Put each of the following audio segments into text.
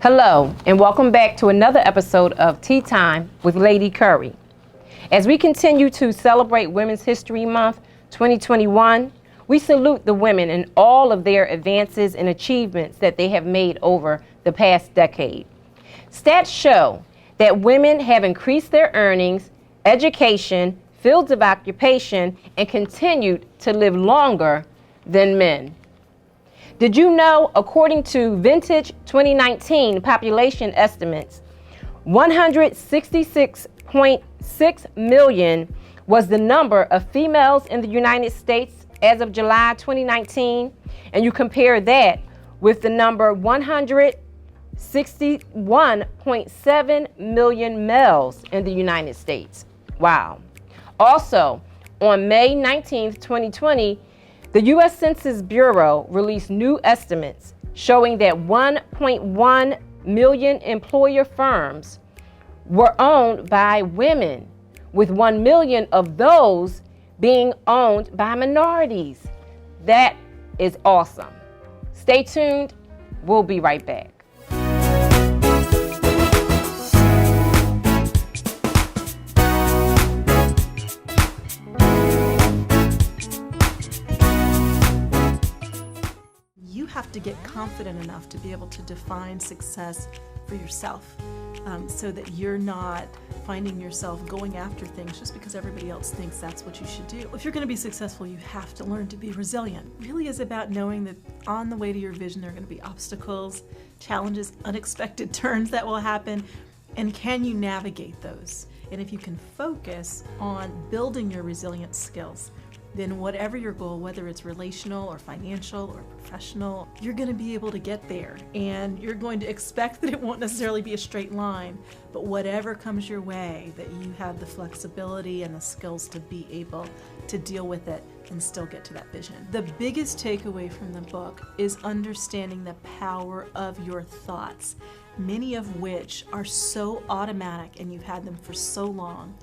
Hello, and welcome back to another episode of Tea Time with Lady Curry. As we continue to celebrate Women's History Month 2021, we salute the women and all of their advances and achievements that they have made over the past decade. Stats show that women have increased their earnings, education, fields of occupation, and continued to live longer than men. Did you know, according to Vintage 2019 population estimates, 166.6 million was the number of females in the United States as of July 2019, and you compare that with the number 161.7 million males in the United States. Wow. Also, on May 19th, 2020, the U.S. Census Bureau released new estimates showing that 1.1 million employer firms were owned by women, with 1 million of those being owned by minorities. That is awesome. Stay tuned. We'll be right back. Have to get confident enough to be able to define success for yourself, so that you're not finding yourself going after things just because everybody else thinks that's what you should do. If you're going to be successful, you have to learn to be resilient. It really is about knowing that on the way to your vision there are going to be obstacles, challenges, unexpected turns that will happen, and can you navigate those? And if you can focus on building your resilient skills, then whatever your goal, whether it's relational or financial or professional, you're going to be able to get there. And you're going to expect that it won't necessarily be a straight line, but whatever comes your way, that you have the flexibility and the skills to be able to deal with it and still get to that vision. The biggest takeaway from the book is understanding the power of your thoughts, many of which are so automatic and you've had them for so long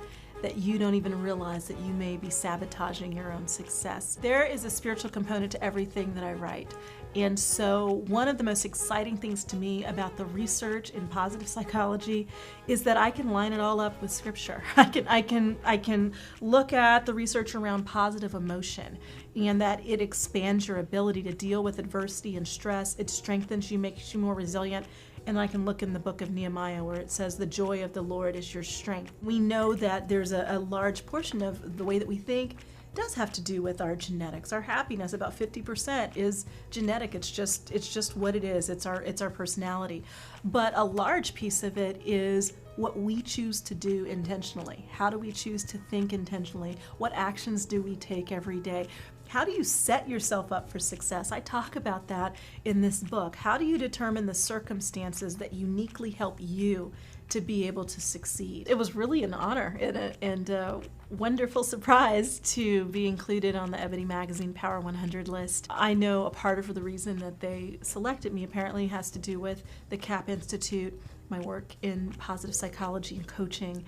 that you don't even realize that you may be sabotaging your own success. There is a spiritual component to everything that I write. And so one of the most exciting things to me about the research in positive psychology is that I can line it all up with scripture. I can look at the research around positive emotion, and that it expands your ability to deal with adversity and stress. It strengthens you, makes you more resilient. And I can look in the book of Nehemiah where it says the joy of the Lord is your strength. We know that there's a large portion of the way that we think does have to do with our genetics. Our happiness, about 50%, is genetic. It's just what it is. It's our personality. But a large piece of it is what we choose to do intentionally. How do we choose to think intentionally? What actions do we take every day? How do you set yourself up for success? I talk about that in this book. How do you determine the circumstances that uniquely help you to be able to succeed? It was really an honor and a wonderful surprise to be included on the Ebony Magazine Power 100 list. I know a part of the reason that they selected me apparently has to do with the CAP Institute, my work in positive psychology and coaching,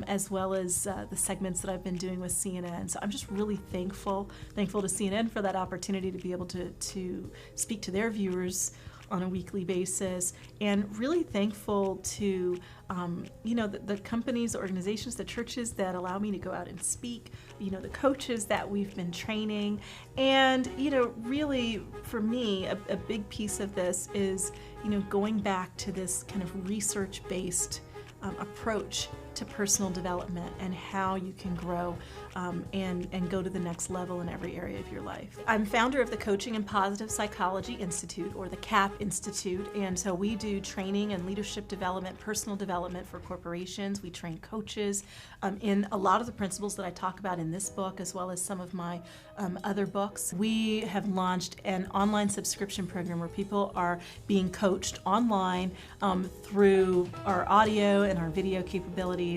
as well as the segments that I've been doing with CNN. So I'm just really thankful to CNN for that opportunity to be able to speak to their viewers on a weekly basis, and really thankful to the companies, the organizations, the churches that allow me to go out and speak, the coaches that we've been training. And really for me a big piece of this is going back to this kind of research-based approach to personal development and how you can grow and go to the next level in every area of your life. I'm founder of the Coaching and Positive Psychology Institute, or the CAP Institute, and so we do training and leadership development, personal development for corporations. We train coaches in a lot of the principles that I talk about in this book, as well as some of my other books. We have launched an online subscription program where people are being coached online through our audio and our video capabilities.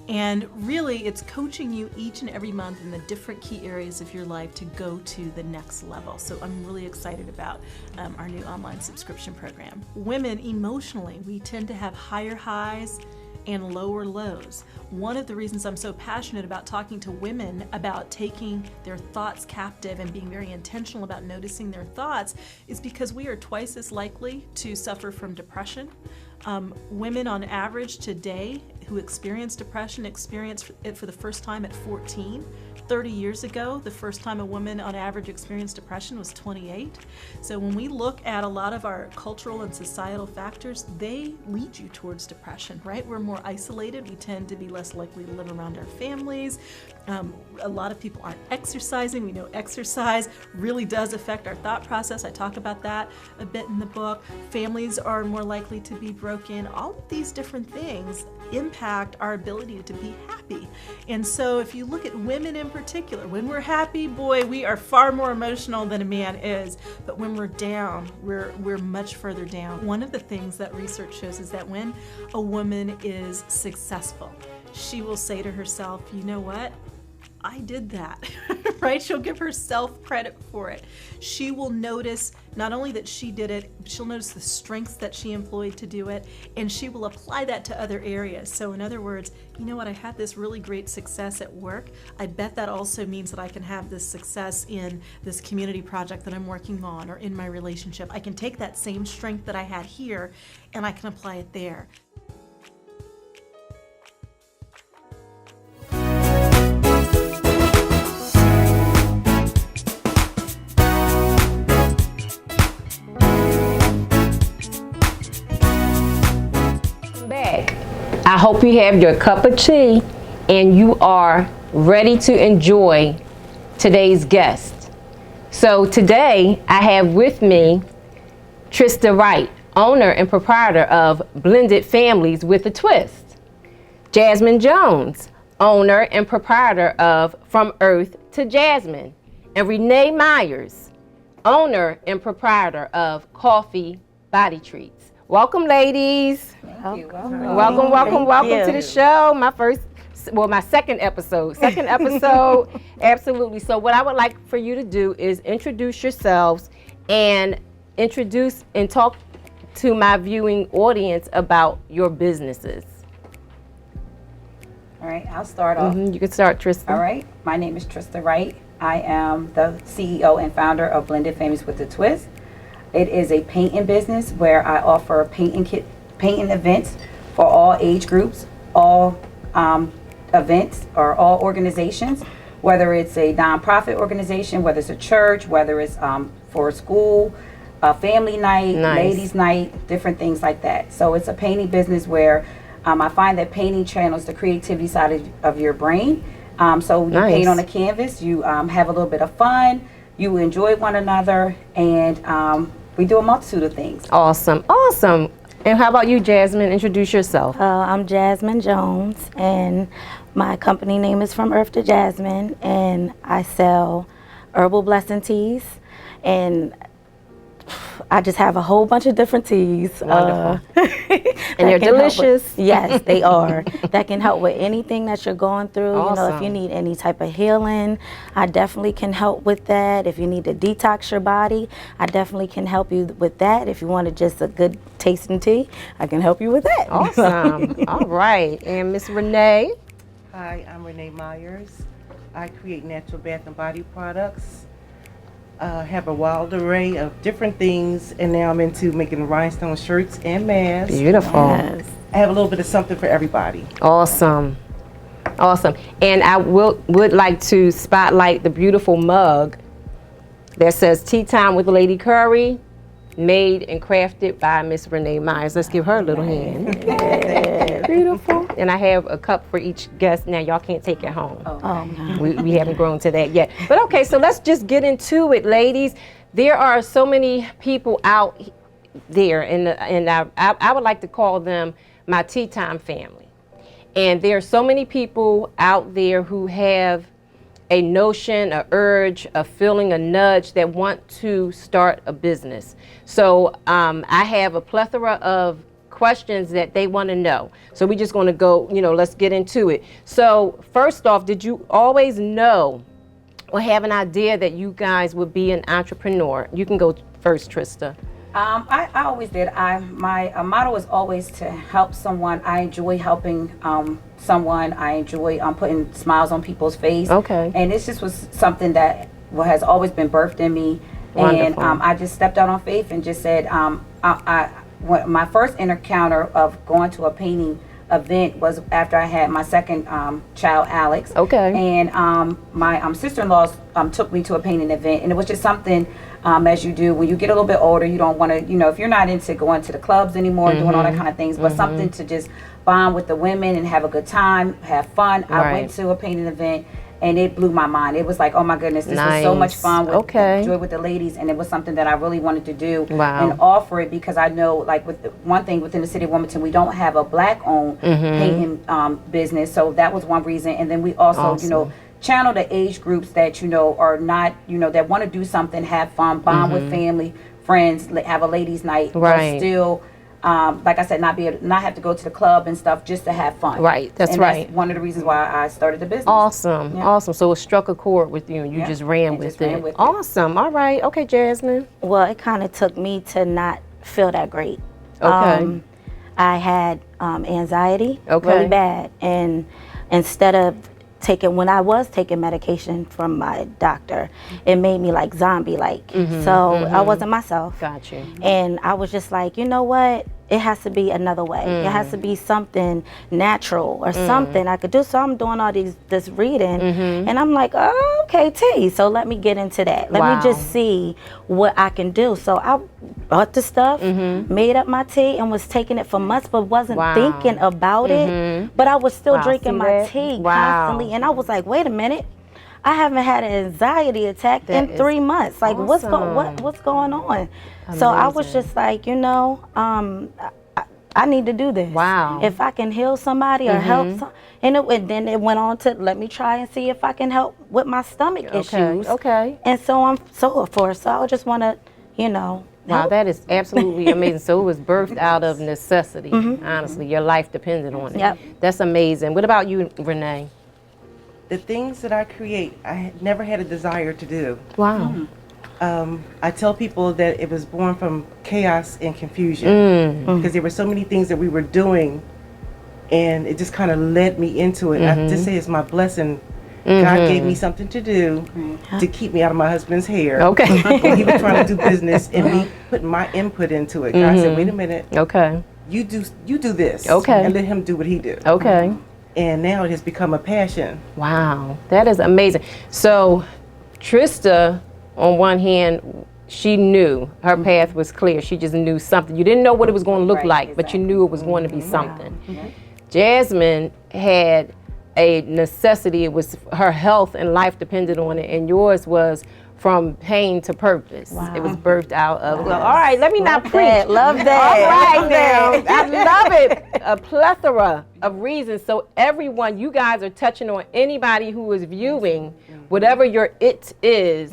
And really, it's coaching you each and every month in the different key areas of your life to go to the next level. So I'm really excited about our new online subscription program. Women, emotionally, we tend to have higher highs and lower lows. One of the reasons I'm so passionate about talking to women about taking their thoughts captive and being very intentional about noticing their thoughts is because we are twice as likely to suffer from depression. Women on average today who experience depression experience it for the first time at 14. 30 years ago, the first time a woman on average experienced depression was 28. So when we look at a lot of our cultural and societal factors, they lead you towards depression, right? We're more isolated. We tend to be less likely to live around our families. A lot of people aren't exercising. We know exercise really does affect our thought process. I talk about that a bit in the book. Families are more likely to be broken. All of these different things impact our ability to be happy. And so if you look at women in particular, when we're happy, boy, we are far more emotional than a man is. But when we're down, we're much further down. One of the things that research shows is that when a woman is successful, she will say to herself, you know what? I did that, right? She'll give herself credit for it. She will notice not only that she did it, she'll notice the strengths that she employed to do it, and she will apply that to other areas. So in other words, you know what, I had this really great success at work. I bet that also means that I can have this success in this community project that I'm working on or in my relationship. I can take that same strength that I had here and I can apply it there. I hope you have your cup of tea and you are ready to enjoy today's guest. So today I have with me Trista Wright, owner and proprietor of Blended Families with a Twist. Jasmine Jones, owner and proprietor of From Earth to Jasmine. And Renee Meyers, owner and proprietor of Coffee Body Treats. Welcome, ladies. Thank you. Welcome to the show. My second episode. Absolutely. So what I would like for you to do is introduce yourselves and introduce and talk to my viewing audience about your businesses. All right, I'll start off. You can start, Trista. All right, my name is Trista Wright. I am the CEO and founder of Blended Families with a Twist. It is a painting business where I offer painting events for all age groups, all events or all organizations, whether it's a nonprofit organization, whether it's a church, whether it's for a school, a family night, ladies night, different things like that. So it's a painting business where I find that painting channels the creativity side of your brain. So you paint on a canvas, you have a little bit of fun, you enjoy one another, and we do a multitude of things. Awesome. And how about you, Jasmine? Introduce yourself. I'm Jasmine Jones, and my company name is From Earth to Jasmine, and I sell herbal blessing teas, and I just have a whole bunch of different teas. Wonderful. And they're delicious. Yes, they are. That can help with anything that you're going through. Awesome. You know, if you need any type of healing, I definitely can help with that. If you need to detox your body, I definitely can help you with that. If you wanted just a good tasting tea, I can help you with that. Awesome. All right. And Miss Renee? Hi, I'm Renee Meyers. I create natural bath and body products. Have a wild array of different things, and now I'm into making rhinestone shirts and masks. Beautiful. Yes. I have a little bit of something for everybody. Awesome. And I would like to spotlight the beautiful mug that says Tea Time with Lady Curry, made and crafted by Miss Renee Meyers. Let's give her a little hand. Beautiful. And I have a cup for each guest. Now y'all can't take it home. We haven't grown to that yet. But okay, so let's just get into it, ladies. There are so many people out there, and I would like to call them my Tea Time family. And there are so many people out there who have a notion, a urge, a feeling, a nudge that want to start a business. So I have a plethora of questions that they want to know. So we're just going to go, let's get into it. So first off, did you always know or have an idea that you guys would be an entrepreneur? You can go first, Trista. I always did. My motto is always to help someone. I enjoy helping someone. I enjoy putting smiles on people's face. Okay. And this just was something that has always been birthed in me. Wonderful. And I just stepped out on faith and just said, my first encounter of going to a painting event was after I had my second child, Alex. Okay. And my sister-in-law took me to a painting event, and it was just something, as you do when you get a little bit older, you don't want to, if you're not into going to the clubs anymore, doing all that kind of things, but something to just bond with the women and have a good time, have fun. I Right. went to a painting event, and it blew my mind. It was like, oh my goodness, this was so much fun. Enjoy with the ladies, and it was something that I really wanted to do and offer it, because I know, like, with one thing within the city of Wilmington, we don't have a black-owned painting business, so that was one reason. And then we also, channel the age groups that are not, that want to do something, have fun, bond with family, friends, have a ladies' night, but still. Like I said, not have to go to the club and stuff, just to have fun. Right, that's right. That's one of the reasons why I started the business. Awesome, awesome. So it struck a chord with you, and you just ran with it. Awesome. All right. Okay, Jasmine. Well, it kind of took me to not feel that great. Okay. I had anxiety really bad, and instead of when I was taking medication from my doctor, it made me like zombie-like. So I wasn't myself. Got you. And I was just like, you know what? It has to be another way. It has to be something natural or something I could do. So I'm doing all this reading, and I'm like, oh, okay, tea. So let me get into that. Let me just see what I can do. So I bought the stuff, made up my tea, and was taking it for months, but wasn't thinking about it. But I was still drinking my tea constantly, and I was like, wait a minute. I haven't had an anxiety attack in 3 months. Like, what's going on? Amazing. So I was just like, I need to do this. Wow. If I can heal somebody or help and then it went on to let me try and see if I can help with my stomach issues. Okay. And so on so forth. So I just want to, Wow, that is absolutely amazing. So it was birthed out of necessity. Honestly, your life depended on it. Yep. That's amazing. What about you, Renee? The things that I create, I had never had a desire to do. Wow. I tell people that it was born from chaos and confusion, because there were so many things that we were doing, and it just kind of led me into it. I just say it's my blessing. God gave me something to do to keep me out of my husband's hair. Okay. And he was trying to do business, and me putting my input into it. God said, wait a minute. Okay. You do this. Okay. And let him do what he do. Okay. And now it has become a passion. Wow, that is amazing. So, Trista, on one hand, she knew her path was clear. She just knew something. You didn't know what it was going to look like, but you knew it was going to be something. Jasmine had a necessity. It was her health and life depended on it, and yours was from pain to purpose. It was birthed out of, well, all right, let me not preach. Love that. All right now, I love it. A plethora of reasons. So everyone, you guys are touching on anybody who is viewing, whatever your it is,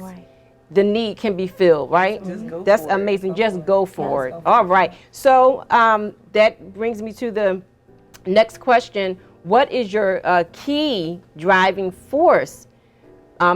the need can be filled, right? Just go That's for it. amazing. Just go for it. All right. So that brings me to the next question. What is your key driving force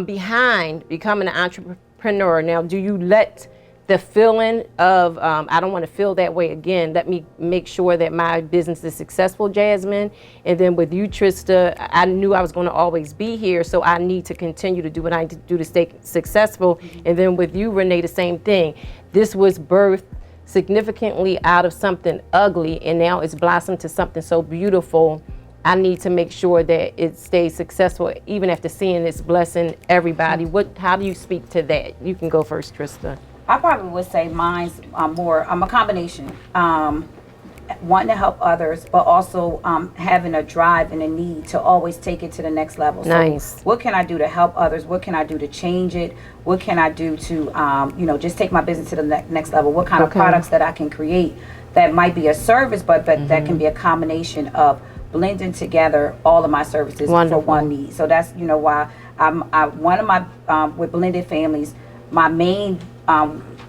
behind becoming an entrepreneur? Now, do you let the feeling of, I don't want to feel that way again, let me make sure that my business is successful, Jasmine? And then with you, Trista, I knew I was going to always be here, so I need to continue to do what I need to do to stay successful. And then with you, Renee, the same thing. This was birthed significantly out of something ugly, and now it's blossomed to something so beautiful. I need to make sure that it stays successful, even after seeing it's blessing everybody. How do you speak to that? You can go first, Trista. I probably would say mine's more, I'm a combination. Wanting to help others, but also having a drive and a need to always take it to the next level. Nice. So what can I do to help others? What can I do to change it? What can I do to, just take my business to the next level? What kind of products that I can create that might be a service, but that can be a combination of blending together all of my services for one need. So that's, why one of my, with blended families, my main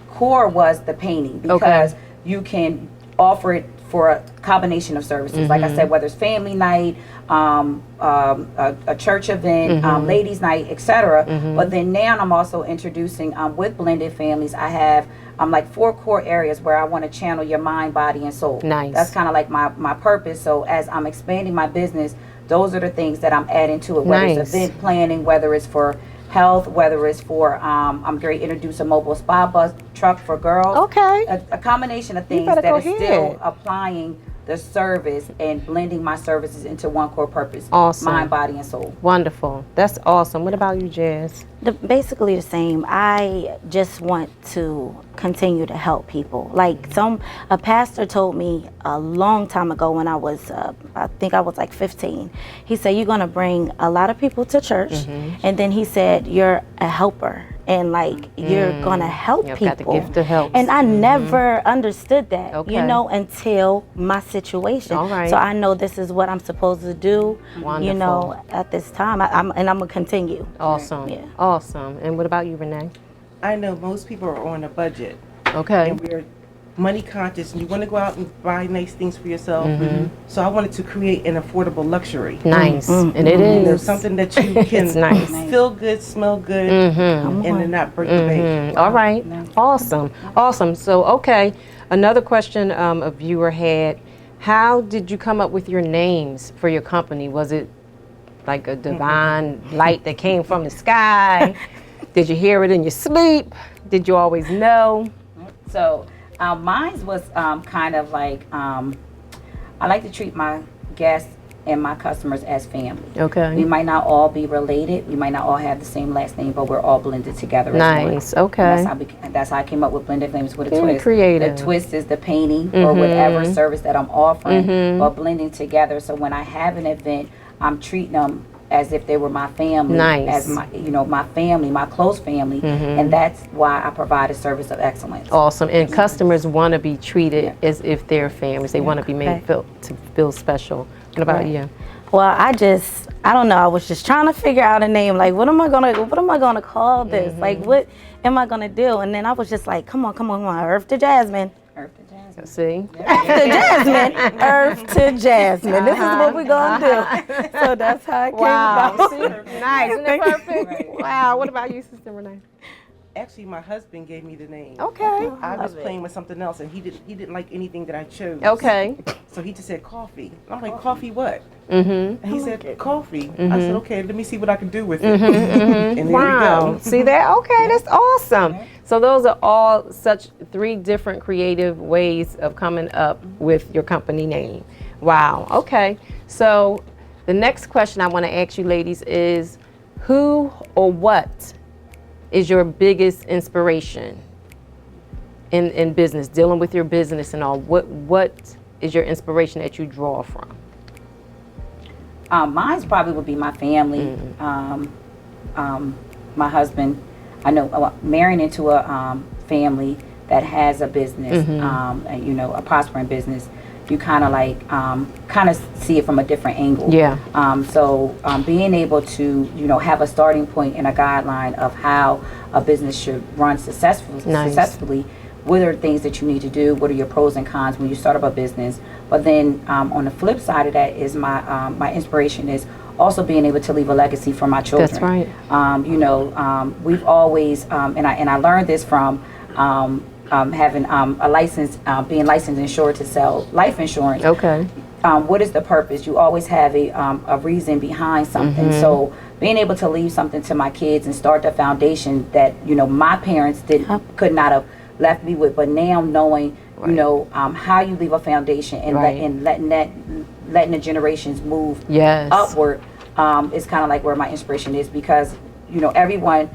core was the painting, because you can offer it for a combination of services. Like I said, whether it's family night, a church event, ladies night, etc. But then now I'm also introducing with blended families, I have like 4 core areas where I want to channel your mind, body, and soul. Nice. That's kind of like my purpose. So as I'm expanding my business, those are the things that I'm adding to it. Whether it's event planning, whether it's for health, whether it's for I'm going to introduce a mobile spa bus truck for girls. Okay. A combination of things that is still applying the service and blending my services into one core purpose. Awesome. Mind, body, and soul. Wonderful. That's awesome. What about you, Jazz? Basically the same. I just want to continue to help people. Like a pastor told me a long time ago when I was, I think I was like 15. He said, you're going to bring a lot of people to church. And then he said, you're a helper. And like, you're going to help people. Got the gift of help. And I never understood that, Okay. you know, until my situation. All right. So I know this is what I'm supposed to do, Wonderful. you know, at this time. I'm going to continue. Awesome. Yeah. Awesome. And what about you, Renee? I know most people are on a budget, Okay. and we're money conscious, and you want to go out and buy nice things for yourself. Mm-hmm. So I wanted to create an affordable luxury. Nice. And it You know, is. something that you can It's nice. feel good, smell good, Mm-hmm. and then not break the bank. All right. Awesome. Awesome. So, okay. Another question a viewer had. How did you come up with your names for your company? Was it like a divine light that came from the sky? Did you hear it in your sleep? Did you always know? So mine was kind of like I like to treat my guests and my customers as family. Okay. We might not all be related. We might not all have the same last name, but we're all blended together. Nice. As one. Okay. And that's how I came up with Blended Flames with a Very twist. creative. The twist is the painting or whatever service that I'm offering, but blending together. So when I have an event, I'm treating them as if they were my family, Nice. as my, my family, my close family, and that's why I provide a service of excellence. Awesome. And customers want to be treated as if they're families. They want to be made feel special. What about you? Well, I don't know. I was just trying to figure out a name. Like, what am I gonna call this? Like, what am I gonna do? And then I was just like, come on, Earth to Jasmine. Earth to Jasmine. See? Earth to Jasmine. Earth to Jasmine. This is what we're gonna do. So that's how it came about. See? Nice. Isn't that perfect? Wow. What about you, Sister Renee? Actually, my husband gave me the name. Okay. I was playing with something else, and he didn't like anything that I chose. Okay. So he just said coffee. I'm like, coffee what? Mm-hmm. And he said coffee. I said, okay, let me see what I can do with it. And there Wow. we go. See that? Okay, that's awesome. So those are all such 3 different creative ways of coming up with your company name. Wow. Okay. So the next question I want to ask you ladies is, who or what is your biggest inspiration in business, dealing with your business and all? What is your inspiration that you draw from? Mine probably would be my family, my husband. I know marrying into a family that has a business, and, a prospering business, you kind of like see it from a different angle. Yeah. So being able to have a starting point and a guideline of how a business should run successfully. What are things that you need to do? What are your pros and cons when you start up a business? But then on the flip side of that is my inspiration is also being able to leave a legacy for my children. That's right. We've always and I learned this from having a license, being licensed and insured to sell life insurance. Okay. What is the purpose? You always have a reason behind something. So being able to leave something to my kids and start the foundation that my parents could not have left me with, but now knowing how you leave a foundation and letting the generations move upward is kind of like where my inspiration is, because everyone.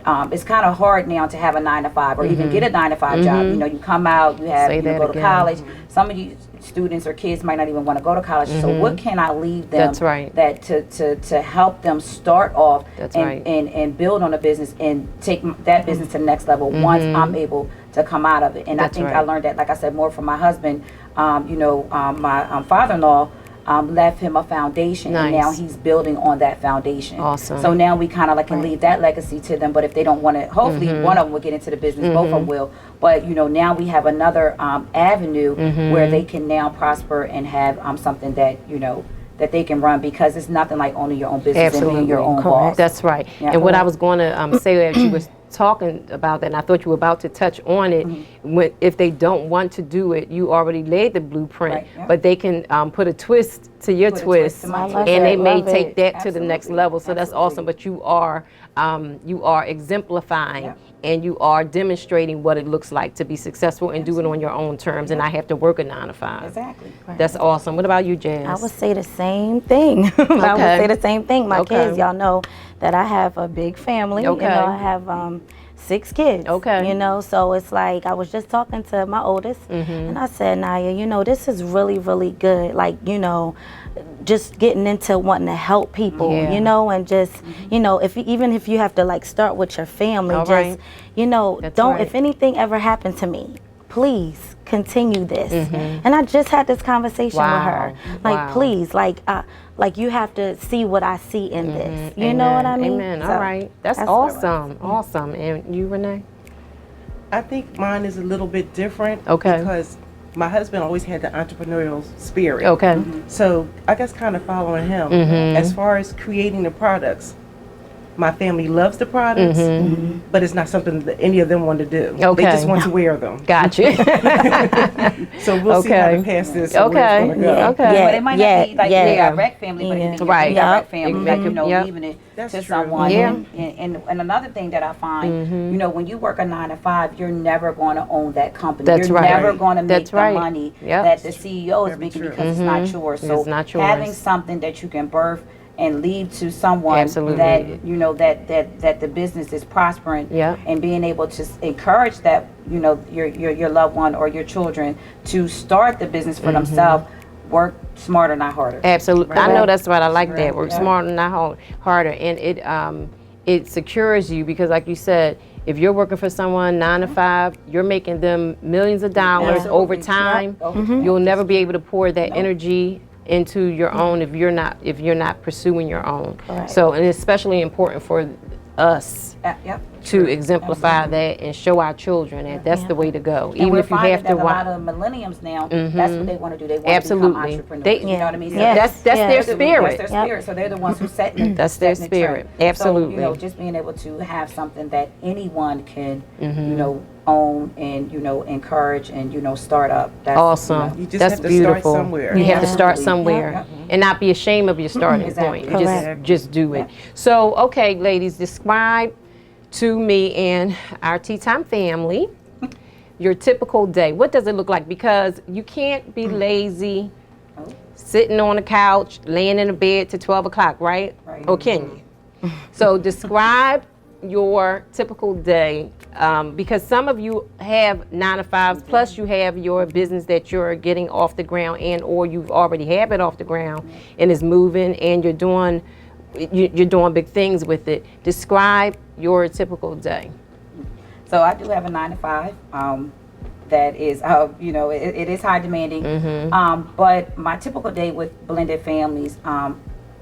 It's kind of hard now to have a 9-to-5 or even get a 9-to-5 job. You come out, you go to college. Some of you students or kids might not even want to go to college. So what can I leave them that to help them start off and build on a business and take that business to the next level once I'm able to come out of it. And I think I learned that, like I said, more from my husband. My father-in-law left him a foundation, and now he's building on that foundation. Awesome. So now we kind of can leave that legacy to them. But if they don't want to, hopefully one of them will get into the business. Both of them will. But now we have another avenue where they can now prosper and have something that that they can run, because it's nothing like owning your own business and being your own boss. That's right. Yeah. And what I was going to say as you were talking about that, and I thought you were about to touch on it. If they don't want to do it, you already laid the blueprint, Right, yeah. but they can put a twist to your Put a twist, to my and twist. they may Love take it. that to the next Absolutely. level. So that's awesome. But you are exemplifying, Yeah. and you are demonstrating what it looks like to be successful and do it on your own terms, and not have to work a 9 to 5. Exactly. That's awesome. What about you, Jazz? I would say the same thing. I would Okay. say the same thing. My Okay. kids, y'all know that I have a big family. Okay. You know, I have 6 kids. Okay. You know, so it's like I was just talking to my oldest, and I said, Naya, you know, this is really, really good. Like, you know, just getting into wanting to help people, Yeah. you know, and just, you know, even if you have to like start with your family, All just, right. you know, That's don't, right. if anything ever happened to me, please continue this. And I just had this conversation with her. Like, Wow. please, like you have to see what I see in this. You know what I mean? Amen. So, All right. That's what I would awesome. Awesome. And you, Renee? I think mine is a little bit different. Okay. Because my husband always had the entrepreneurial spirit. Okay. So I guess kind of following him. As far as creating the products, my family loves the products, but it's not something that any of them want to do. Okay. They just want to wear them. Gotcha. So we'll see how Okay. to pass this. and where Okay. it's gonna go. Okay. Yeah. But it might not be like yeah. your direct family, but it can be Right. your direct Yep. family, like, you know, Yep. leaving it That's to true. someone. Yeah. And another thing that I find, you know, when you work a 9 to 5, you're never going to own that company. That's you're right. never going to make That's the right. money Yep. that the CEO is Very making true. because it's not yours. So It's not yours. having something that you can birth and leave to someone Absolutely. that you know that the business is prospering, Yeah. and being able to encourage that, you know, your loved one or your children to start the business for themselves. Work smarter, not harder. Absolutely. I know that's right. I like that. Work Yeah. smarter, not harder. And it secures you because, like you said, if you're working for someone 9 to 5, you're making them millions of dollars Absolutely. over time. Yep. Over time. You'll never be able to pour that energy into your own if you're not pursuing your own. Correct. So, and it's especially important for us Yep. to exemplify that and show our children that that's the way to go. And Even we're if you finding have to that a watch. lot of millennials now, that's what they want to do. They want Absolutely. to become entrepreneurs. They- You know what I mean? So Yeah. That's Yeah. their That's spirit. their spirit. So they're the ones who set the That's their setting the trend. spirit. Absolutely. So, you know, just being able to have something that anyone can, you know, own and, you know, encourage and, you know, start up. That's, Awesome. You just That's have to beautiful. start somewhere. You have to Yeah. start Absolutely. somewhere Yeah. and not be ashamed of your starting Exactly. point. You Correct. just do it. So, okay, ladies, describe to me and our Tea Time family your typical day. What does it look like? Because you can't be lazy, sitting on the couch, laying in the bed to 12 o'clock, right? Right. Or can you? So describe your typical day, because some of you have 9 to 5s, plus you have your business that you're getting off the ground, and or you've already have it off the ground and is moving, and you're doing big things with it. Describe your typical day. So I do have a 9 to 5. That is, you know, it is high demanding. But my typical day with blended families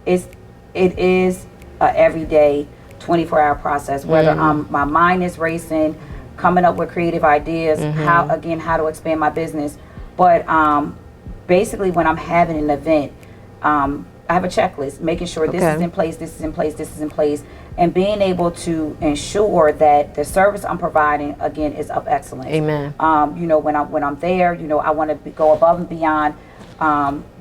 is a everyday 24-hour process. Whether my mind is racing, coming up with creative ideas, how to expand my business. But basically, when I'm having an event, I have a checklist, making sure this Okay. is in place, this is in place, this is in place, and being able to ensure that the service I'm providing, again, is of excellence. Amen. You know, when I'm there, you know, I want to go above and beyond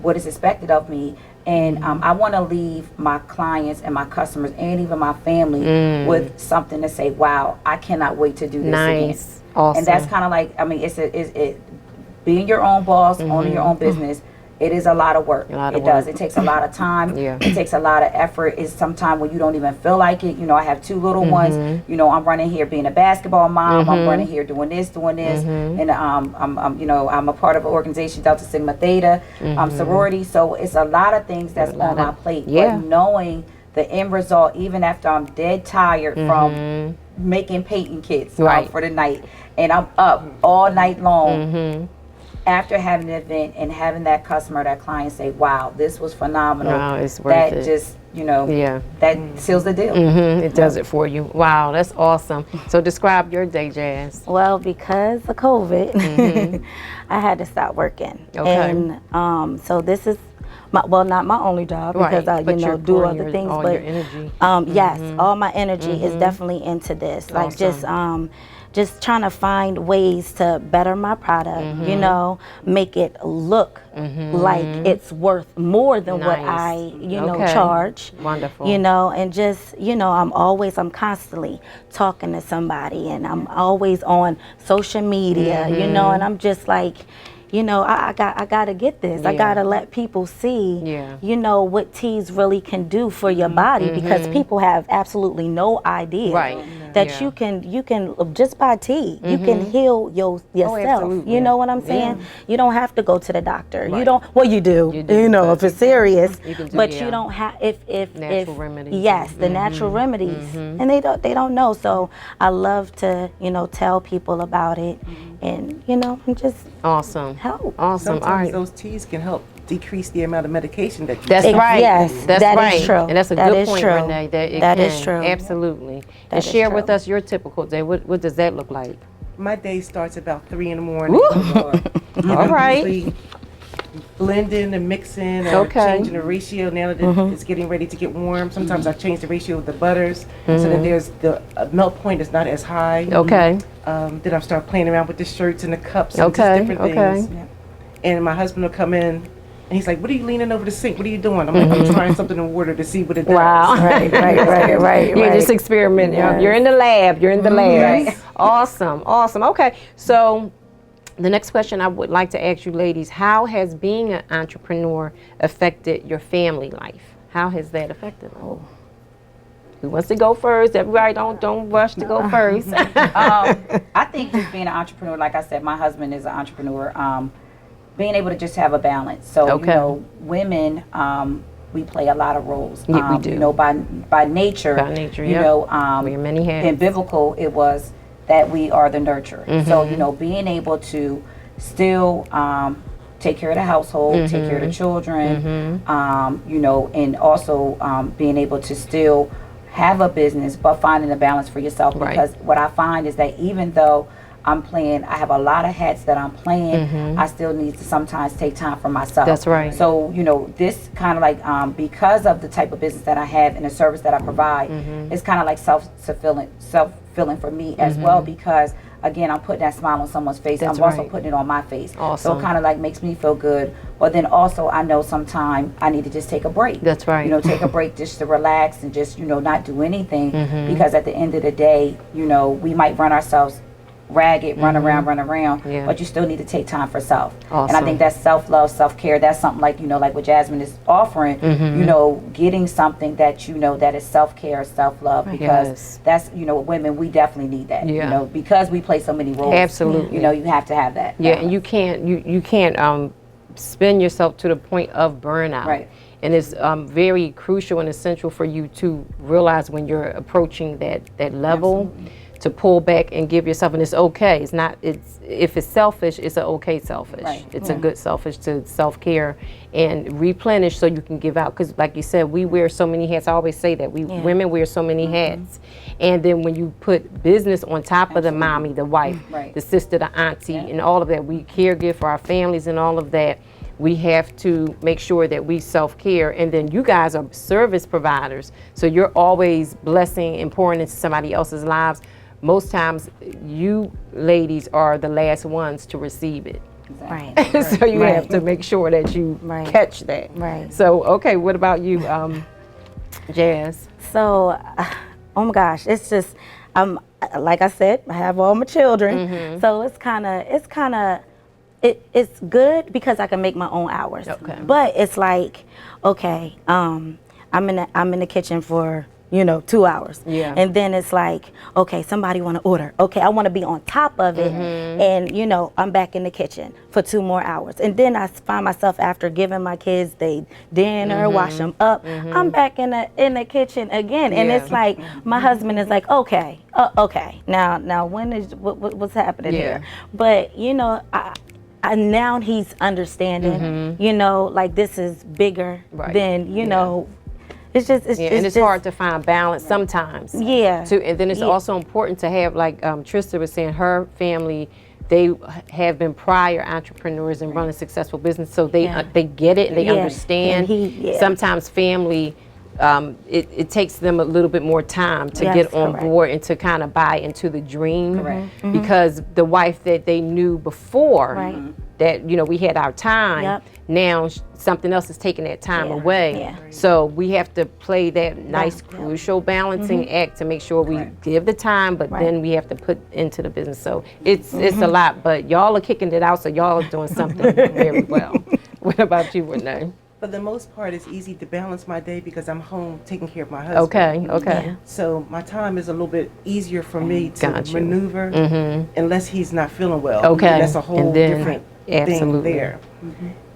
what is expected of me, and I want to leave my clients and my customers and even my family with something to say, wow, I cannot wait to do this again. Nice. Awesome. And that's kind of like, I mean, it's being your own boss, owning your own business. It is a lot of work. It does. It takes a lot of time. Yeah. It takes a lot of effort. It's sometimes when you don't even feel like it. You know, I have 2 little ones. You know, I'm running here being a basketball mom. I'm running here doing this. And I'm you know, I'm a part of an organization, Delta Sigma Theta, sorority. So it's a lot of things that's on my plate. Yeah. But knowing the end result, even after I'm dead tired from making painting kits Right. for the night, and I'm up all night long. After having an event and having that customer, that client say, wow, this was phenomenal. Wow, it's worth that it. just, you know, Yeah. that seals the deal. It does it for you. Wow, that's awesome. So describe your day, Jazz. Well, because of COVID, I had to stop working. Okay. And so this is well, not my only job, because I, but you're do pouring other things, all but your energy. yes, all my energy is definitely into this. Like just trying to find ways to better my product, make it look like it's worth more than what I, charge. Wonderful. And just, I'm constantly talking to somebody, and I'm always on social media, and I'm just like, I gotta get this. I gotta let people see, what teas really can do for your body, because people have absolutely no idea that you can just by tea, you can heal yourself. You know what I'm saying? You don't have to go to the doctor. You don't. Well, you do. If it's serious, but you don't have if natural remedies. Yes, the natural remedies, and they don't know. So I love to tell people about it, and and just awesome. Help. Awesome. Sometimes all right. those teas can help decrease the amount of medication that you That's take. right. Yes, that's that right. is true. And that's a That good is point, true. Renee. That is true. Absolutely. That And is share true. with us your typical day. What does that look like? My day starts about 3 in the morning. Woo! All right. Usually blending and mixing or changing the ratio now that it's getting ready to get warm. Sometimes I change the ratio of the butters so that there's the melt point is not as high. Okay. Then I start playing around with the shirts and the cups and Okay, just different things. And my husband will come in and he's like, "What are you leaning over the sink? What are you doing?" I'm like, "I'm trying something in water to see what it does." Wow. right. You're just experimenting. Yes. You're in the lab. You're in the lab. Right. Awesome. Okay. So the next question I would like to ask you ladies, how has being an entrepreneur affected your family life? How has that affected them? Who wants to go first? Everybody don't rush to go first. I think just being an entrepreneur, like I said, my husband is an entrepreneur. Being able to just have a balance. So women, we play a lot of roles. Yeah, we do. By nature. By nature, wear many hats. In biblical, it was that we are the nurturer. So being able to still take care of the household, take care of the children, and also being able to still have a business, but finding a balance for yourself. Because what I find is that even though I have a lot of hats that I'm playing, I still need to sometimes take time for myself. That's right. So, this kind of like, because of the type of business that I have and the service that I provide, it's kind of like self-fulfilling for me as well, because again, I'm putting that smile on someone's face. I'm also putting it on my face. Awesome. So it kind of like makes me feel good. But then also I know sometimes I need to just take a break. That's right. Take a break just to relax and just, not do anything. Because at the end of the day, we might run ourselves ragged, run around, but you still need to take time for self. Awesome. And I think that's self-love, self-care. That's something like, like what Jasmine is offering, getting something that, that is self-care, self-love, because that's, women, we definitely need that, because we play so many roles. Absolutely. You have to have that. Yeah, and you can't spin yourself to the point of burnout. Right. And it's very crucial and essential for you to realize when you're approaching that level. Absolutely. To pull back and give yourself, and it's okay. If it's selfish, it's a okay selfish. Right. It's a good selfish to self-care and replenish so you can give out. Because like you said, we wear so many hats. I always say that women wear so many hats, and then when you put business on top of the mommy, the wife, the sister, the auntie, and all of that, we caregive for our families and all of that. We have to make sure that we self-care, and then you guys are service providers, so you're always blessing and pouring into somebody else's lives. Most times, you ladies are the last ones to receive it. Right. So you have to make sure that you catch that. Right. So, okay, what about you, Jazz? So, oh my gosh, it's just, like I said, I have all my children, so it's good because I can make my own hours. Okay. But it's like, okay, I'm in the kitchen for 2 hours. Yeah. And then it's like, okay, somebody want to order. Okay, I want to be on top of it. And, I'm back in the kitchen for 2 more hours. And then I find myself, after giving my kids their dinner, wash them up, I'm back in the kitchen again. And it's like, my husband is like, okay, now when is, what's happening here? But, now he's understanding, like this is bigger than, It's just, and it's hard to find balance sometimes. Yeah. And then it's also important to have, like Trista was saying, her family they have been prior entrepreneurs and running successful business, so they get it and they Yeah. understand. And Sometimes family, it takes them a little bit more time to Yes, get on correct. board and to kind of buy into the dream. Correct. Because the wife that they knew before, Right. that we had our time. Yep. Now something else is taking that time Yeah. away. Yeah. So we have to play that nice, Yeah. crucial balancing act to make sure we Correct. give the time, but Right. then we have to put into the business. So it's a lot, but y'all are kicking it out, so y'all are doing something very well. What about you, Renee? For the most part, it's easy to balance my day because I'm home taking care of my husband. Okay. So my time is a little bit easier for me to Got you. maneuver unless he's not feeling well. Okay. That's a whole And then- different Absolutely. thing there.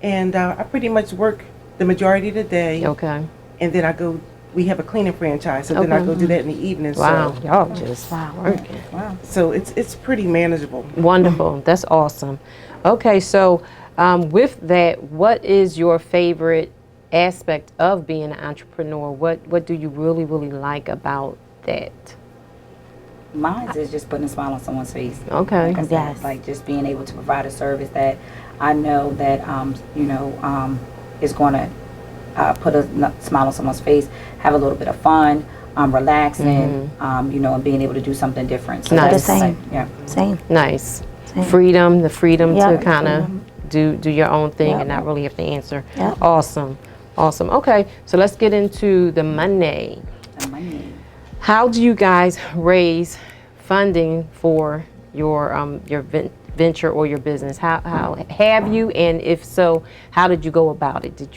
And I pretty much work the majority of the day. Okay. And then we have a cleaning franchise, so then I Okay. go do that in the evening. Wow, y'all just Wow. working. So it's pretty manageable. Wonderful. That's awesome. Okay, so with that, what is your favorite aspect of being an entrepreneur? What do you really, really like about that? Mine is just putting a smile on someone's face. Okay. Like I said, Yes. like just being able to provide a service that I know that is going to put a smile on someone's face, have a little bit of fun, relaxing, and being able to do something different. So Nice. that's The same. like, yeah. Same. Nice. Same. The freedom Yeah, to kind of do your own thing Yeah. and not really have to answer. Yeah. Awesome. Okay, so let's get into the money. The money. How do you guys raise funding for your venture or your business? How have you, and if so, how did you go about it? Did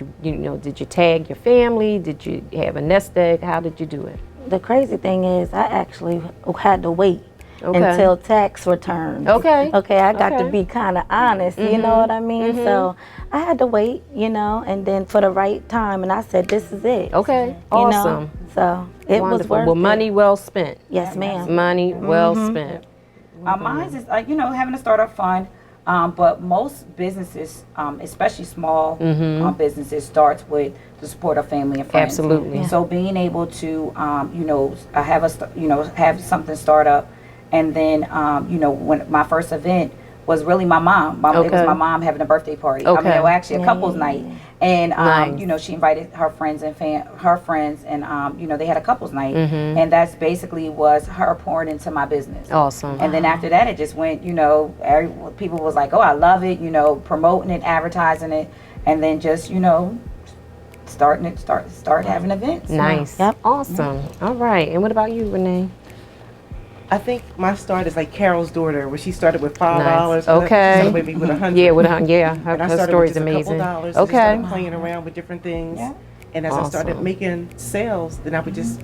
you tag your family? Did you have a nest egg? How did you do it? The crazy thing is, I actually had to wait Okay. until tax returns. Okay. Okay, I got to Okay. be kind of honest, you know what I mean? So I had to wait, and then for the right time, and I said, this is it. Okay. You Awesome. know? So it was Wonderful. worth Well, it. money well spent. Yes, ma'am. Money well spent. Mine is having a startup fund, but most businesses, especially small businesses, starts with the support of family and friends. Absolutely. So being able to have something start up, and then when my first event was really my mom. It was Okay. my mom having a birthday party. I mean, Okay. it was actually a couple's night, and Nice. she invited her friends and they had a couple's night, and that's basically was her pouring into my business. Awesome. And then after that, it just went, people was like, oh, I love it, promoting it, advertising it, and then just, start having events. Nice. Yep. Awesome. All right. And what about you, Renee? I think my start is like Carol's daughter, where she started with $5. Nice. and Okay. She celebrated me with 100. Yeah, her And I her started story's with just amazing. a couple dollars. And just Okay. started playing around with different things. Yeah. And as I started Awesome. making sales, then I would just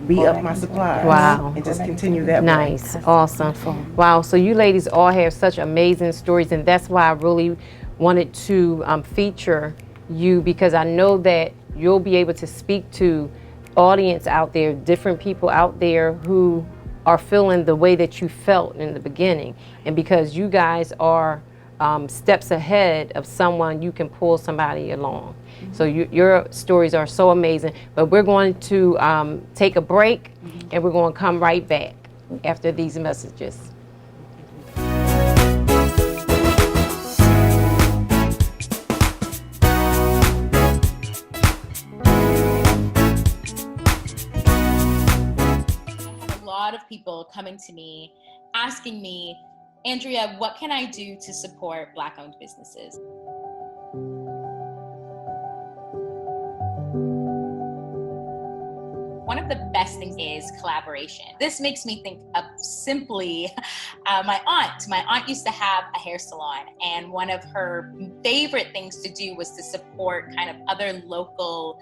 re-up my supplies. Wow. And just continue that way. Nice. Awesome. Wow. So you ladies all have such amazing stories, and that's why I really wanted to feature you, because I know that you'll be able to speak to audience out there, different people out there who are feeling the way that you felt in the beginning. And because you guys are steps ahead of someone, you can pull somebody along. So your stories are so amazing. But we're going to take a break, and we're going to come right back after these messages. A lot of people coming to me asking me, Andrea, what can I do to support Black-owned businesses? One of the best things is collaboration. This makes me think of simply my aunt. My aunt used to have a hair salon, and one of her favorite things to do was to support kind of other local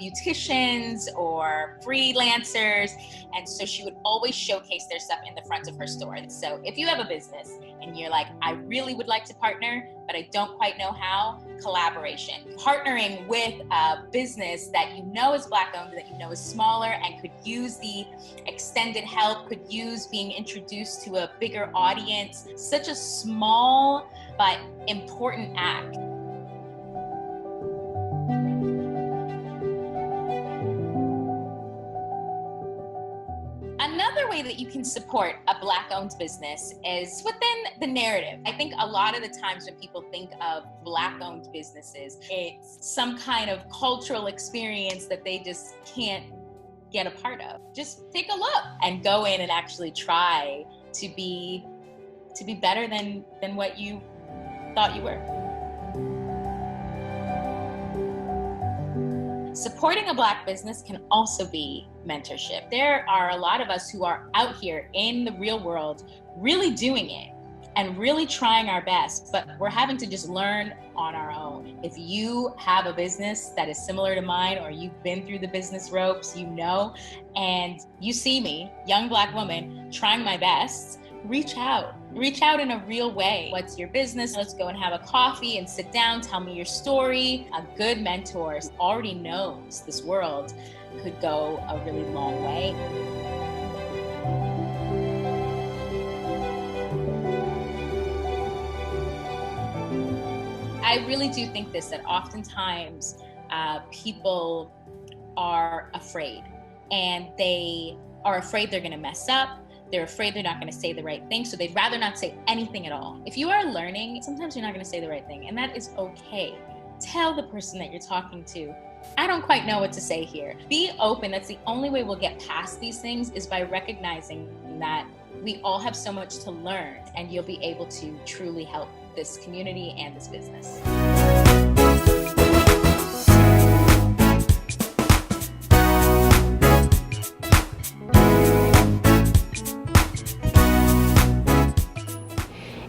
beauticians or freelancers. And so she would always showcase their stuff in the front of her store. So if you have a business and you're like, I really would like to partner, but I don't quite know how, collaboration. Partnering with a business that you know is Black-owned, that you know is smaller and could use the extended help, could use being introduced to a bigger audience. Such a small but important act. Another way that you can support a Black-owned business is within the narrative. I think a lot of the times when people think of Black-owned businesses, it's some kind of cultural experience that they just can't get a part of. Just take a look and go in and actually try to be better than what you thought you were. Supporting a Black business can also be mentorship. There are a lot of us who are out here in the real world really doing it and really trying our best, but we're having to just learn on our own. If you have a business that is similar to mine, or you've been through the business ropes, you know, and you see me, young Black woman, trying my best, reach out in a real way. What's your business? Let's go and have a coffee and sit down, tell me your story. A good mentor who already knows this world could go a really long way. I really do think that oftentimes people are afraid, and they are afraid they're gonna mess up. They're afraid they're not going to say the right thing, so they'd rather not say anything at all. If you are learning, sometimes you're not going to say the right thing, and that is okay. Tell the person that you're talking to, I don't quite know what to say here. Be open. That's the only way we'll get past these things, is by recognizing that we all have so much to learn, and you'll be able to truly help this community and this business.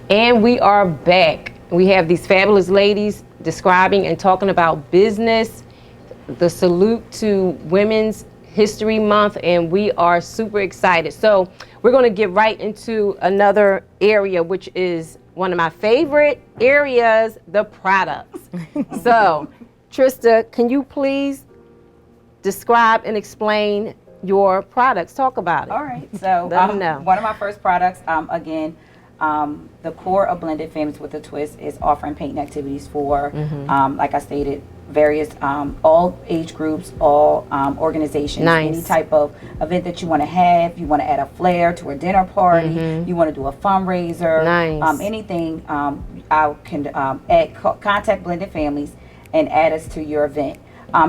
And we are back. We have these fabulous ladies describing and talking about business, the salute to Women's History Month, and we are super excited. So we're going to get right into another area, which is one of my favorite areas, the products. So, Trista, can you please describe and explain your products? Talk about it. All right. So Let them know. One of my first products, the core of Blended Families with a Twist is offering painting activities for, like I stated, various all age groups, all organizations. Nice. Any type of event that you want to have. You want to add a flair to a dinner party. You want to do a fundraiser. Nice. Anything. I can contact Blended Families and add us to your event.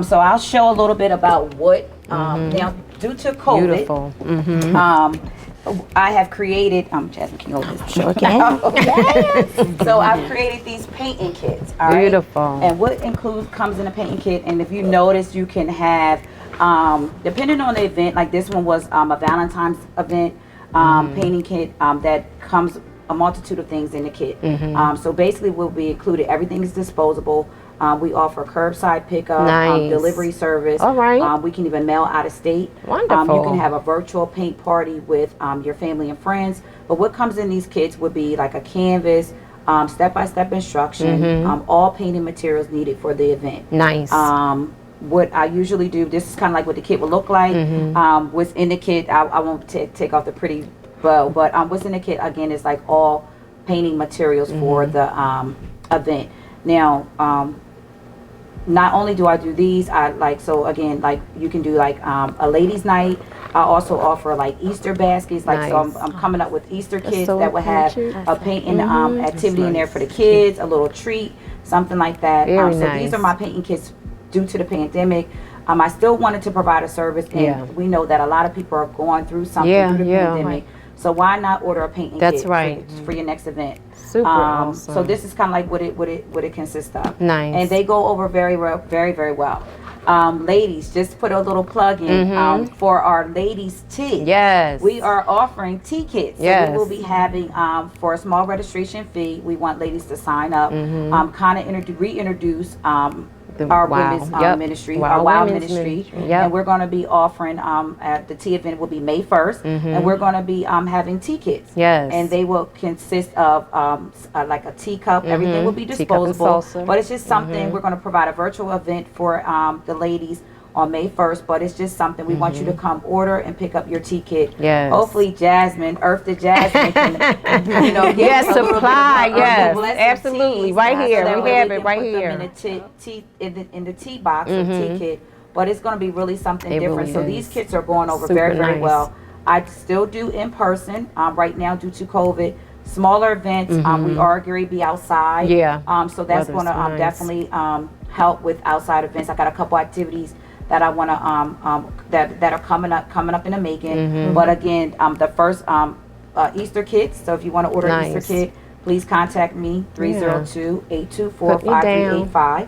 So I'll show a little bit about what now, due to COVID. Beautiful. I have created, Jasmine, can you hold this? Sure can. Yes. So I've created these painting kits. All right? Beautiful. And what comes in a painting kit, and if you notice, you can have, depending on the event, like this one was a Valentine's event, painting kit that comes a multitude of things in the kit. So basically will be included, everything is disposable. We offer curbside pickup, Nice. delivery service. All right. We can even mail out of state. Wonderful. You can have a virtual paint party with your family and friends. But what comes in these kits would be like a canvas, step-by-step instruction, all painting materials needed for the event. Nice. What I usually do, this is kind of like what the kit would look like. What's in the kit, I won't take off the pretty bow, but what's in the kit, again, is like all painting materials for the event. Now, not only do I do these, like you can do like a ladies' night. I also offer like Easter baskets. Like, so I'm coming up with Easter kits so that will have a painting activity in there for the kids, a little treat, something like that. Very so nice. these are my painting kits due to the pandemic. I still wanted to provide a service, and we know that a lot of people are going through something through the pandemic. So why not order a painting That's kit right. for your next event? Super awesome. So this is kind of like what it consists of. Nice. And they go over very well, very, very well. Ladies, just put a little plug in for our ladies tea. Yes. We are offering tea kits. So Yes. we will be having for a small registration fee. We want ladies to sign up, kind of reintroduce our women's ministry, our WOW ministry. And we're going to be offering at the tea event will be May 1st, and we're going to be having tea kits. Yes. And they will consist of like a teacup. Everything will be disposable, but it's just something. We're going to provide a virtual event for the ladies on May 1st, but it's just something we want you to come order and pick up your tea kit. Yes. Hopefully Jasmine, Earth to Jasmine, can, Yes, a little bit of supply, our yes, blessed absolutely. teas, Right here, that we way have can it right put them here. in the tea box or tea kit. But it's going to be really something different. really so is. these kits are going over Super very, very nice. well. I still do in person right now due to COVID. Smaller events, we are going to be outside. Yeah. So that's going to nice. definitely help with outside events. I got a couple activities that I want to that are coming up in the making. But again, the first Easter kits. So if you want to order an Easter kit, please contact me 302-824-5385.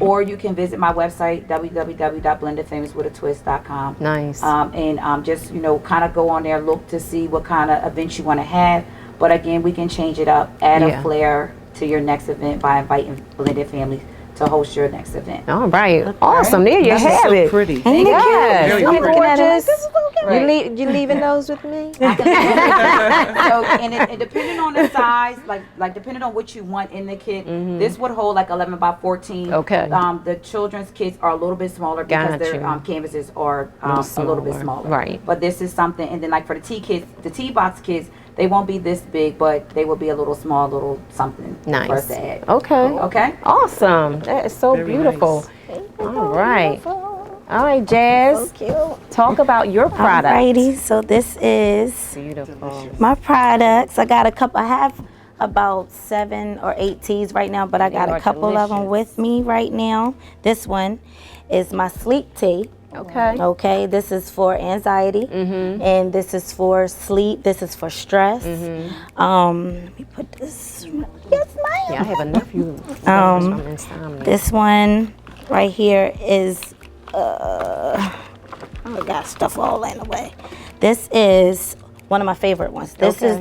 Or you can visit my website www.blendedfamouswithatwist.com. Nice. And just kind of go on there, look to see what kind of events you want to have. But again, we can change it up, add a flair to your next event by inviting blended families to host your next event. All right. Awesome. There you This is have so it. pretty. Thank you. Very I'm pretty. gorgeous. Right. You leaving those with me? So, and depending on the size, like depending on what you want in the kit, this would hold like 11 by 14. Okay. The children's kits are a little bit smaller because their canvases are a little bit smaller. Right. But this is something, and then like for the tea kits, the tea box kits, they won't be this big, but they will be a little small, little something for us Nice. to add. Okay. Okay. Awesome. That is so Very beautiful. nice. All right. All right, Jazz. Talk about your product. Alrighty, so this is Beautiful. my products. I have about 7 or 8 teas right now, but I got They a are couple of them delicious. with me right now. This one is my sleep tea. Okay. Okay, this is for anxiety, and this is for sleep. This is for stress. Let me put this. Yes, ma'am. Yeah, I have a nephew. Um, from insomnia. This one right here is I got stuff all in the way. This is one of my favorite ones. This is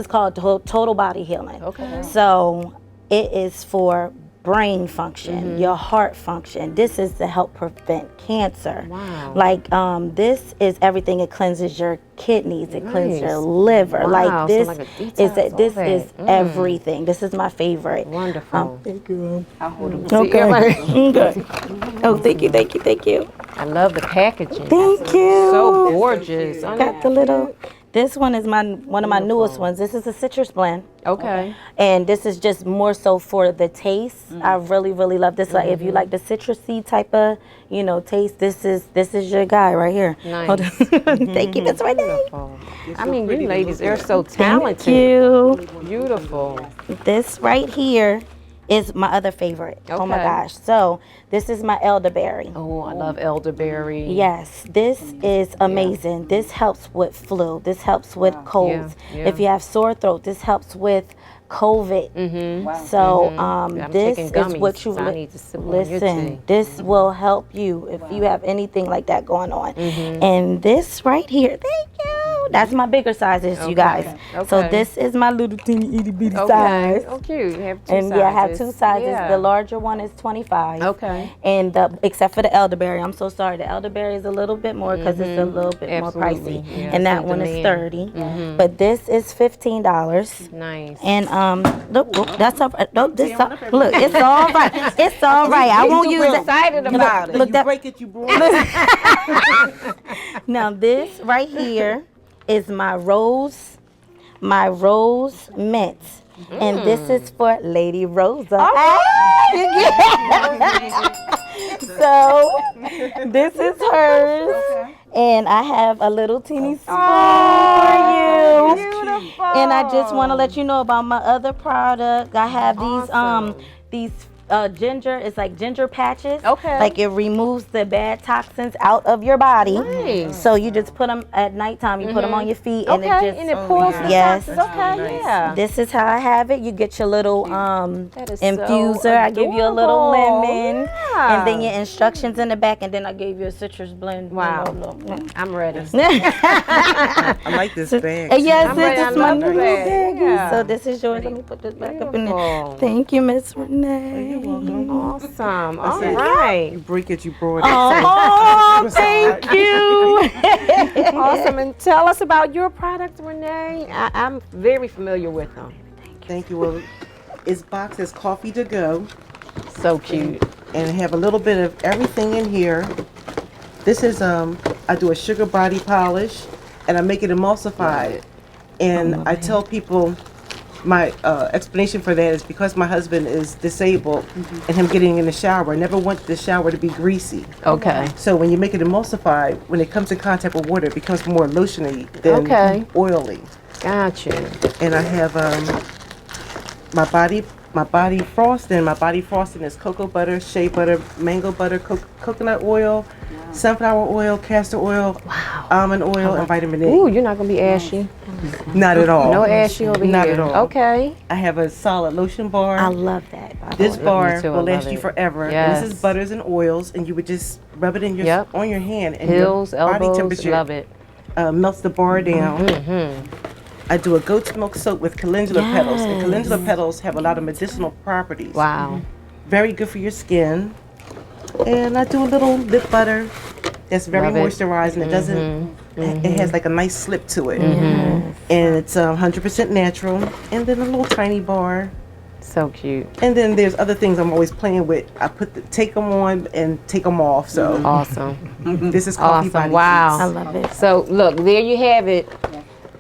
called total body healing. Okay. So it is for brain function, your heart function. This is to help prevent cancer. Wow. Like this is everything. It cleanses your kidneys. It cleanses your Nice. liver. Wow, Like so this like a is detox, all this that. is everything. This is my favorite. Wonderful. Thank you. I'll hold them. Okay. Okay. Oh, thank you. I love the packaging. Thank you. So gorgeous. Got the little. This one is one of my newest ones. This is a citrus blend. Okay. And this is just more so for the taste. I really, really love this. Like if you like the citrusy type of, taste, this is your guy right here. Nice. Hold on. Thank you, Miss Renee. Beautiful. I mean, you ladies, they're so talented. Thank you. Beautiful. This right here is my other favorite. Oh my Okay. gosh. So this is my elderberry. Oh, I love elderberry. Yes, this is amazing. This helps with flu. This helps with colds. Yeah. If you have sore throat, this helps with COVID. So I'm this taking is gummies, what you so I need to sip on your tea. listen. This will help you if you have anything like that going on. And this right here, thank you. That's my bigger sizes, you guys. So Okay. this is my little teeny itty bitty Okay. size. Oh, cute. You have two And sizes. yeah, I have 2 sizes. Yeah. The larger one is 25. Okay. And except for the elderberry, I'm so sorry. The elderberry is a little bit more because it's a little bit Absolutely. more pricey. Yeah, And that some one is demand. 30. But this is $15. Nice. And look, that's all right. Look, look, it's all right. It's all right. I won't use it. excited about it. Look, that, Break it, you broke. now this right here is my rose mint. And this is for Lady Rosa. So this is hers. And I have a little teeny spoon for you. Beautiful. And I just want to let you know about my other product. I have these ginger. It's like ginger patches. Okay. Like it removes the bad toxins out of your body. Nice. So you just put them at nighttime. You put them on your feet, and Okay. it just And it pulls the Yes. toxins. Okay. Nice. Yeah. This is how I have it. You get your little That is so infuser. I give you a little adorable. lemon, Yeah. and then your instructions in the back, and then I gave you a citrus blend. Wow. Yes, I'm ready. I like this bag. yes, I'm ready. this I is my love the new bag. bag. Yeah. So this is yours. Let me put this back up in there. Beautiful. Thank you, Miss Renee. You're welcome. Awesome. All it. right. You break it, you brought it. Oh, thank you. Awesome. And tell us about your products, Renee. I'm very familiar with them. Thank you. Well, it's boxed as coffee to go, So cute. and have a little bit of everything in here. This is I do a sugar body polish, and I make it emulsified. And I tell people my explanation for that is because my husband is disabled and him getting in the shower, I never want the shower to be greasy. Okay. So when you make it emulsified, when it comes in contact with water, it becomes more lotiony than oily. Gotcha. And I have my body frosting. My body frosting is cocoa butter, shea butter, mango butter, coconut oil, sunflower oil, castor oil, almond oil, and vitamin A. Ooh, you're not gonna be ashy. Not at all. No ashy over here. Not at all. Okay. I have a solid lotion bar. I love that. This bar too, I will love last you it. forever. Yes. And this is butters and oils, and you would just rub it in your on your hand, and Hills, your body elbows, temperature love it. Melts the bar down. I do a goat's milk soap with calendula petals, and calendula petals have a lot of medicinal properties. Wow. Very good for your skin. And I do a little lip butter that's very Love it. moisturizing. It doesn't. It has like a nice slip to it, and it's 100% natural. And then a little tiny bar. So cute. And then there's other things I'm always playing with. I take them on and take them off. So Awesome. this is coffee Awesome. body Wow. I love it. So look, there you have it.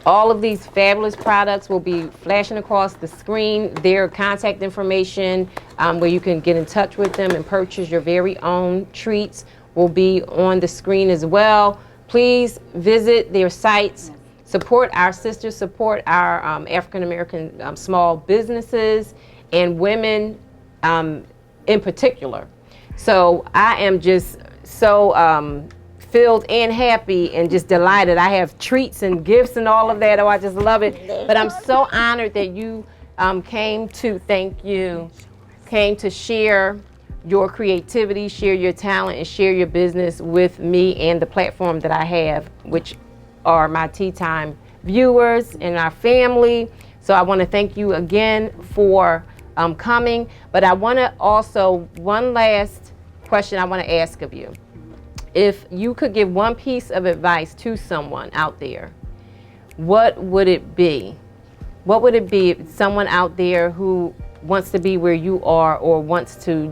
All of these fabulous products will be flashing across the screen. Their contact information where you can get in touch with them and purchase your very own treats will be on the screen as well. Please visit their sites. Support our sisters, support our African American small businesses and women in particular. So I am just so filled and happy and just delighted. I have treats and gifts and all of that. Oh, I just love it. But I'm so honored that you came to share your creativity, share your talent, and share your business with me and the platform that I have, which are my Tea Time viewers and our family. So I want to thank you again for coming. But I want to also, one last question I want to ask of you. If you could give one piece of advice to someone out there, what would it be? What would it be if someone out there who wants to be where you are or wants to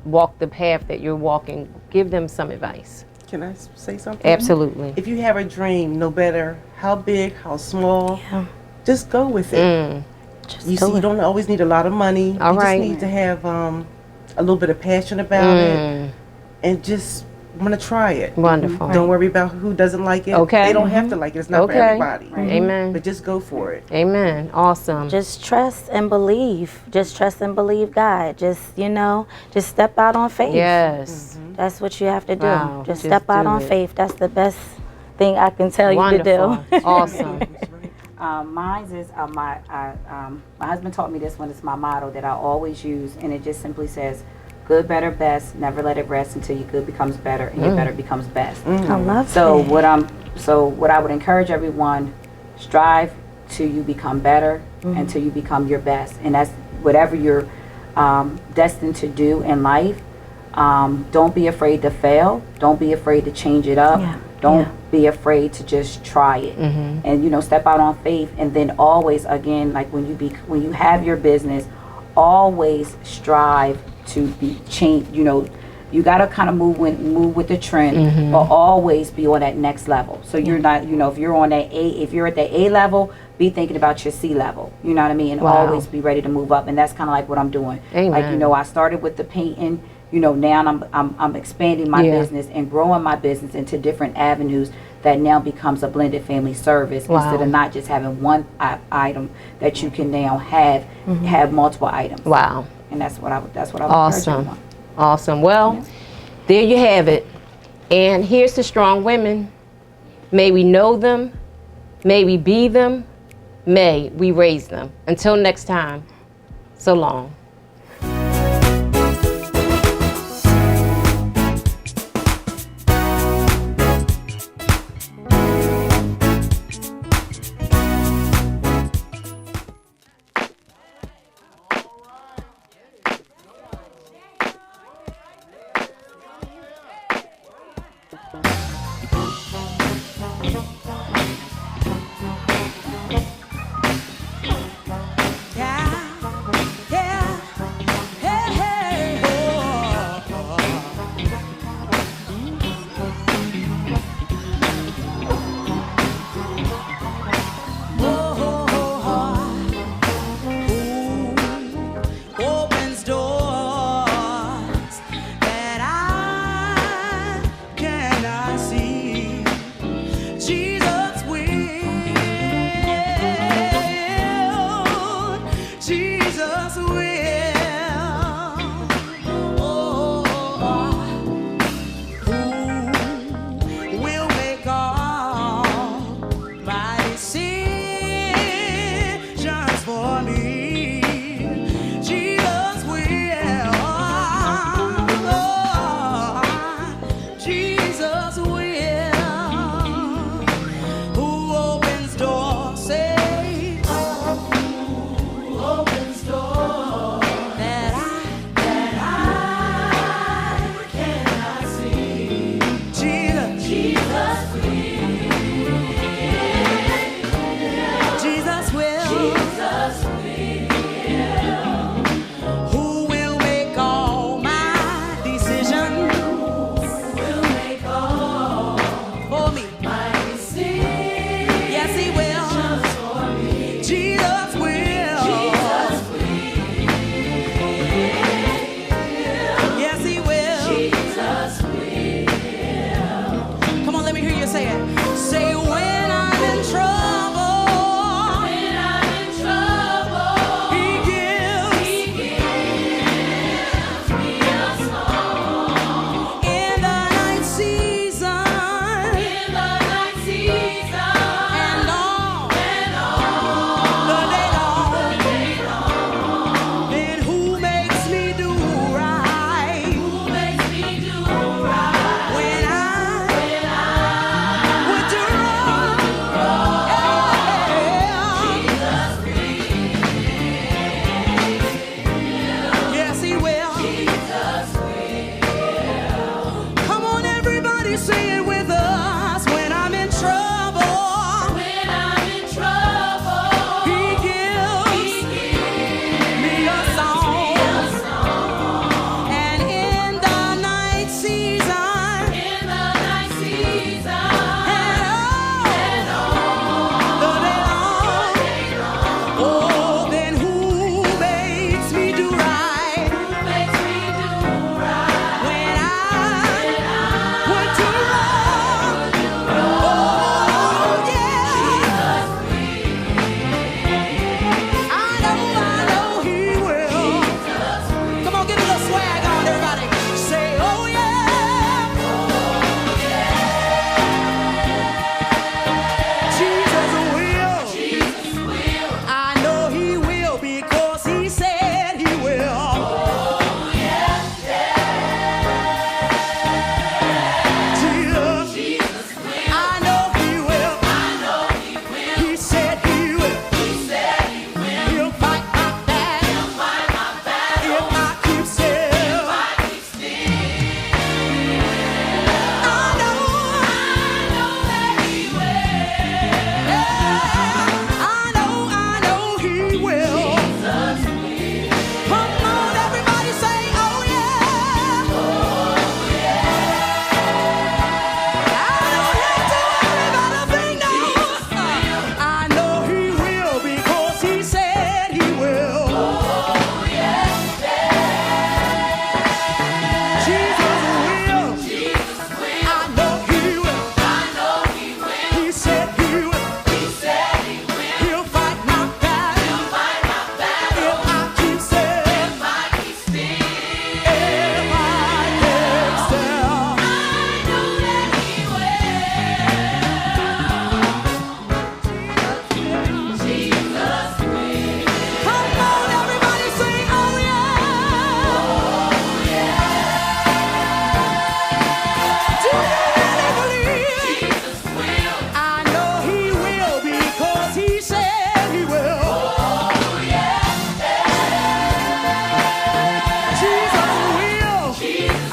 walk the path that you're walking, give them some advice? Can I say something? Absolutely. If you have a dream, no matter how big, how small, just go with it. You see, you don't always need a lot of money. All you right. just need to have a little bit of passion about it and just want to try it. Wonderful. Don't worry about who doesn't like it. Okay. They don't have to like it. It's not for everybody. Amen. But just go for it. Amen. Awesome. Just trust and believe. Just trust and believe God. Just, just step out on faith. Yes. That's what you have to do. Wow. Just Just step out do on it. faith. That's the best thing I can tell you to Wonderful. do. Awesome. Mine is my husband taught me this one. It's my motto that I always use, and it just simply says, "Good, better, best. Never let it rest until your good becomes better and your better becomes best." I love So that. what I would encourage everyone, strive till you become better until you become your best, and that's whatever you're destined to do in life. Don't be afraid to fail. Don't be afraid to change it up. Don't be afraid to just try it, and step out on faith. And then always, again, like when you have your business, always strive to be changed. You got to kind of move with the trend, but always be on that next level. So you're not, if you're on that if you're at the A level, be thinking about your C level. You know what I mean? And always be ready to move up. And that's kind of like what I'm doing. Amen. Like, I started with the painting. Now I'm expanding my business and growing my business into different avenues that now becomes a blended family service instead of not just having one item that you can now have multiple items. Wow. And that's what I would encourage Awesome. everyone. Awesome. Well, there you have it. And here's to strong women. May we know them. May we be them. May we raise them. Until next time, so long. Yeah,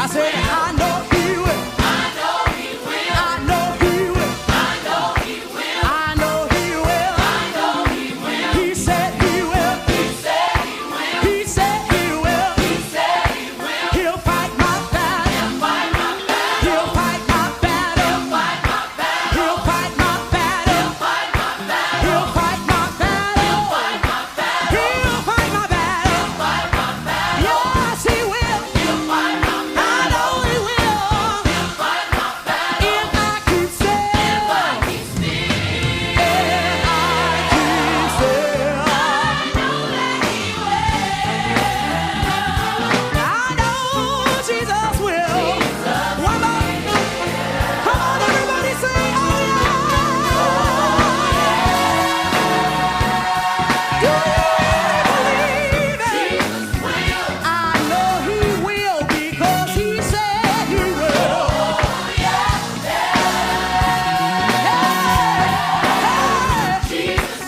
said, I know He will. I know He will. I know He will. I know He will. I know He will. I know He will. He said He will. He said He will. He said He will. He said He will. He'll fight my battle. He'll fight my battle. He'll fight my battle. He'll fight my battle. He'll fight my battle. He'll fight my battle. He'll fight my battle. He'll fight my battle. He'll fight my battle. Yes, He will. He'll fight my battle. I know He will. He'll fight my battle. If I keep still. If I keep still. If I keep still. I know that He will. I know Jesus will. One more. Come on, everybody say, oh yeah. Do you believe it? I know He will because He said He will.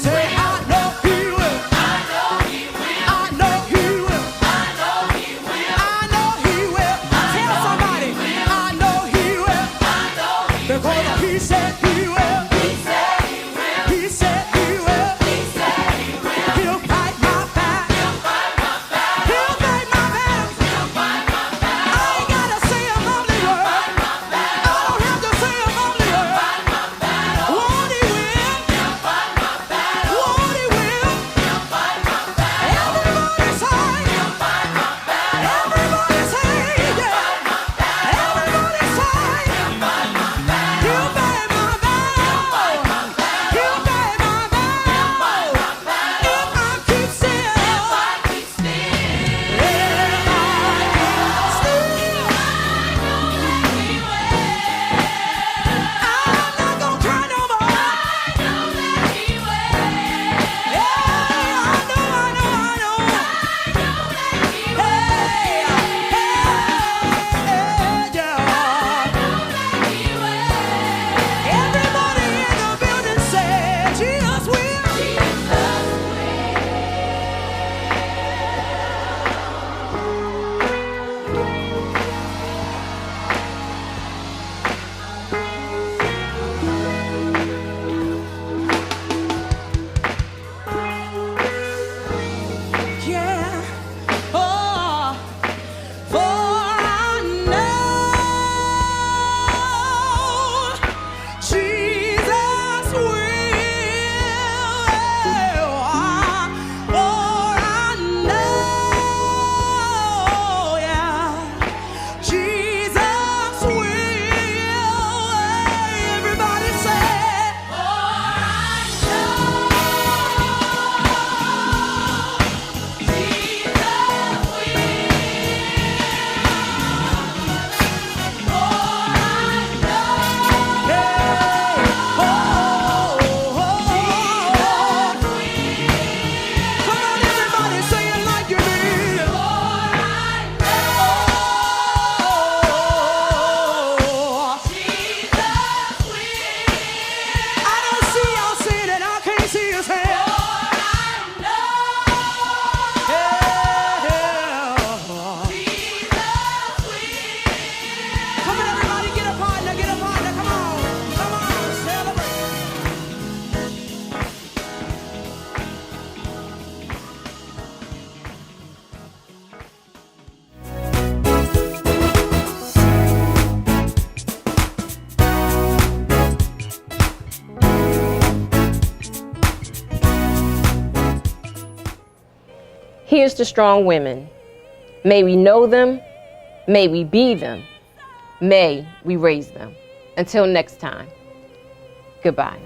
Say, I know He will. I know He will. I know He will. I know He will. I know He will. Tell somebody, I know He will. I know He will. Because He said He will. He said He will. He said He will. He said He will. He'll fight my battle. He'll fight my battle. He'll fight my battle. He'll fight my battle. I ain't gotta say a lovely word. I don't have to say a lovely word. Won't He will? He'll fight my battle. Won't He will? He'll fight my battle. Everybody say. He'll fight my battle. Everybody say. Yeah. Everybody say. He'll fight my battle. He'll fight my battle. He'll fight my battle. If I keep still. If I keep still. If I keep still. I'm not gonna cry no more. I know that He will. Yeah, I know. Hey, yeah. Everybody in the building said, Jesus will. Yeah. Oh, for I know Jesus will. For I know, yeah, Jesus will. Everybody say, for I Come on, everybody, say it like you mean it. I don't see y'all saying it. I can't see his hand. Come on, everybody, get a partner, get a partner. Come on, celebrate. Here's to strong women. May we know them. May we be them. May we raise them. Until next time, goodbye.